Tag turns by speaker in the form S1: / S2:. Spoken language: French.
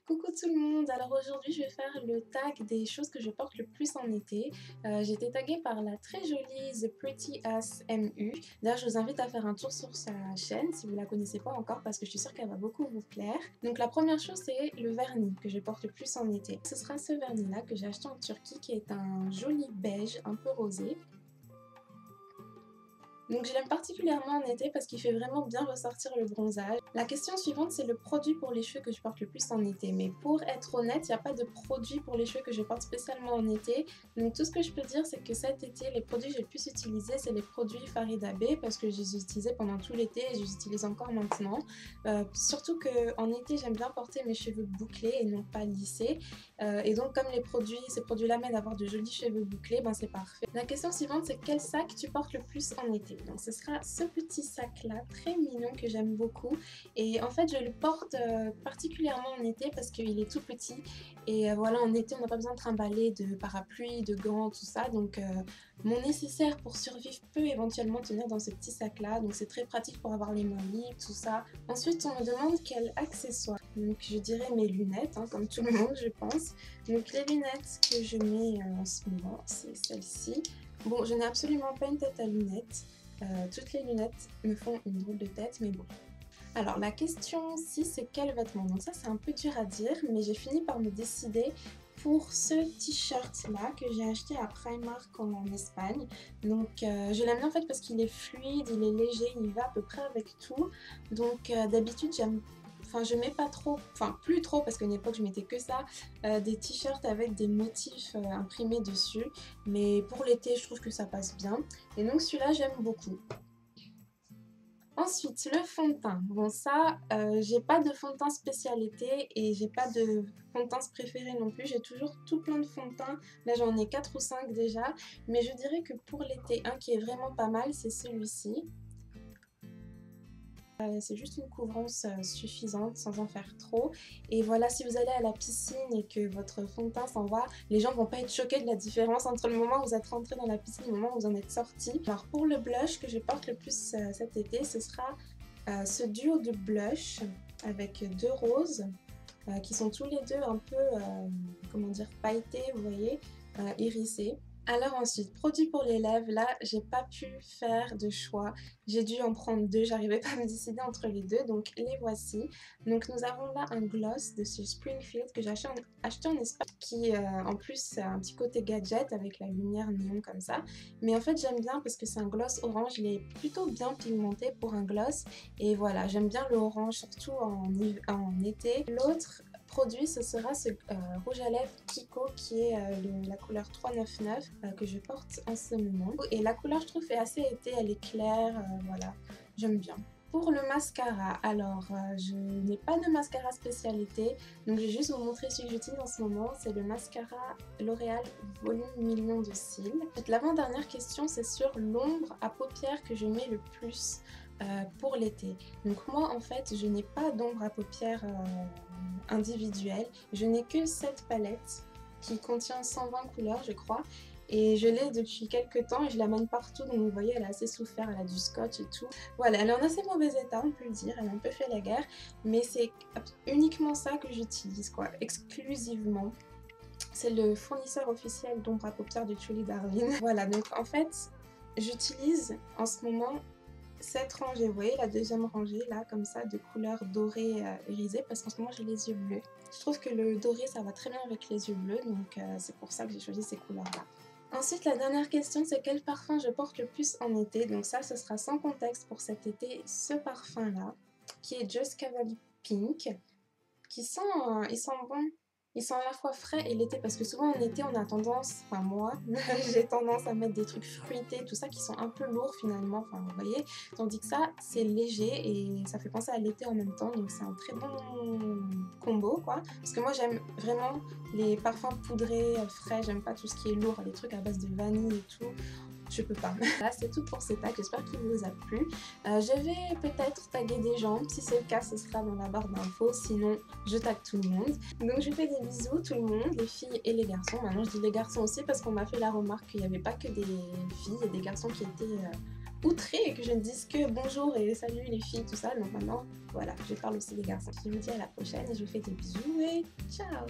S1: Coucou tout le monde, alors aujourd'hui je vais faire le tag des choses que je porte le plus en été. J'ai été taguée par la très jolie The Pretty Ass MU. D'ailleurs je vous invite à faire un tour sur sa chaîne si vous la connaissez pas encore parce que je suis sûre qu'elle va beaucoup vous plaire. Donc la première chose c'est le vernis que je porte le plus en été. Ce sera ce vernis là que j'ai acheté en Turquie qui est un joli beige un peu rosé. Donc je l'aime particulièrement en été parce qu'il fait vraiment bien ressortir le bronzage. La question suivante c'est le produit pour les cheveux que je porte le plus en été. Mais pour être honnête, il n'y a pas de produit pour les cheveux que je porte spécialement en été. Donc tout ce que je peux dire c'est que cet été, les produits que j'ai le plus utilisés c'est les produits Farida Bey parce que je les utilisais pendant tout l'été et je les utilise encore maintenant. Surtout qu'en été j'aime bien porter mes cheveux bouclés et non pas lissés. Et donc comme ces produits-là m'aident à avoir de jolis cheveux bouclés, ben c'est parfait. La question suivante c'est quel sac tu portes le plus en été? Donc ce sera ce petit sac là très mignon que j'aime beaucoup et en fait je le porte particulièrement en été parce qu'il est tout petit et voilà, en été on n'a pas besoin de trimballer de parapluie, de gants, tout ça, donc mon nécessaire pour survivre peut éventuellement tenir dans ce petit sac là, donc c'est très pratique pour avoir les mains libres, tout ça. Ensuite on me demande quel accessoire, donc je dirais mes lunettes, hein, comme tout le monde je pense. Donc les lunettes que je mets en ce moment c'est celle-ci. Bon, je n'ai absolument pas une tête à lunettes. Toutes les lunettes me font une drôle de tête, mais bon. Alors la question 6 c'est quel vêtement? Donc ça c'est un peu dur à dire, mais j'ai fini par me décider pour ce t-shirt là que j'ai acheté à Primark en Espagne. Donc je l'aime bien en fait parce qu'il est fluide, il est léger, il va à peu près avec tout. Donc d'habitude je mets pas trop, enfin plus trop parce qu'à une époque je mettais que ça, des t-shirts avec des motifs imprimés dessus, mais pour l'été je trouve que ça passe bien et donc celui-là j'aime beaucoup. Ensuite le fond de teint, bon ça j'ai pas de fond de teint spécial été et j'ai pas de fond de teint préféré non plus, j'ai toujours tout plein de fond de teint, là j'en ai 4 ou 5 déjà, mais je dirais que pour l'été un qui est vraiment pas mal c'est celui-ci. C'est juste une couvrance suffisante sans en faire trop et voilà, si vous allez à la piscine et que votre fond de teint s'en va, les gens vont pas être choqués de la différence entre le moment où vous êtes rentré dans la piscine et le moment où vous en êtes sorti. Alors pour le blush que je porte le plus cet été, ce sera ce duo de blush avec deux roses qui sont tous les deux un peu, comment dire, pailletés, vous voyez, irisés. Alors ensuite, produit pour les lèvres, là j'ai pas pu faire de choix, j'ai dû en prendre deux, j'arrivais pas à me décider entre les deux, donc les voici. Donc nous avons là un gloss de chez Springfield que j'ai acheté en Espagne, qui en plus a un petit côté gadget avec la lumière néon comme ça. Mais en fait j'aime bien parce que c'est un gloss orange, il est plutôt bien pigmenté pour un gloss. Et voilà, j'aime bien le orange, surtout en été. L'autre produit ce sera ce rouge à lèvres Kiko qui est la couleur 399 que je porte en ce moment et la couleur je trouve est assez été, elle est claire, voilà, j'aime bien. Pour le mascara, alors je n'ai pas de mascara spécialité, donc je vais juste vous montrer celui que j'utilise en ce moment, c'est le mascara L'Oréal Volume Million de Cils. L'avant-dernière question c'est sur l'ombre à paupières que je mets le plus pour l'été. Donc moi en fait je n'ai pas d'ombre à paupières individuelle, je n'ai que cette palette qui contient 120 couleurs je crois et je l'ai depuis quelques temps et je l'amène partout, donc vous voyez elle a assez souffert, elle a du scotch et tout. Voilà, elle est en assez mauvais état on peut le dire, elle a un peu fait la guerre, mais c'est uniquement ça que j'utilise quoi, exclusivement. C'est le fournisseur officiel d'ombre à paupières de Julie Darwin. Voilà, donc en fait j'utilise en ce moment cette rangée, vous voyez la deuxième rangée là comme ça de couleur dorée irisée parce qu'en ce moment j'ai les yeux bleus. Je trouve que le doré ça va très bien avec les yeux bleus donc c'est pour ça que j'ai choisi ces couleurs là. Ensuite la dernière question c'est quel parfum je porte le plus en été, donc ça ce sera sans contexte pour cet été, ce parfum là qui est Just Cavalli Pink qui sent, il sent bon. Ils sont à la fois frais et l'été parce que souvent en été on a tendance, enfin moi j'ai tendance à mettre des trucs fruités tout ça qui sont un peu lourds finalement, enfin vous voyez, tandis que ça c'est léger et ça fait penser à l'été en même temps, donc c'est un très bon combo quoi, parce que moi j'aime vraiment les parfums poudrés, frais, j'aime pas tout ce qui est lourd, les trucs à base de vanille et tout. Je peux pas. Là c'est tout pour ces tags, j'espère qu'il vous a plu. Je vais peut-être taguer des gens, si c'est le cas ce sera dans la barre d'infos, sinon je tag tout le monde. Donc je fais des bisous tout le monde, les filles et les garçons. Maintenant je dis les garçons aussi parce qu'on m'a fait la remarque qu'il n'y avait pas que des filles et des garçons qui étaient outrés que je ne dise que bonjour et salut les filles, tout ça. Non, maintenant, voilà, je parle aussi des garçons. Je vous dis à la prochaine et je vous fais des bisous et ciao!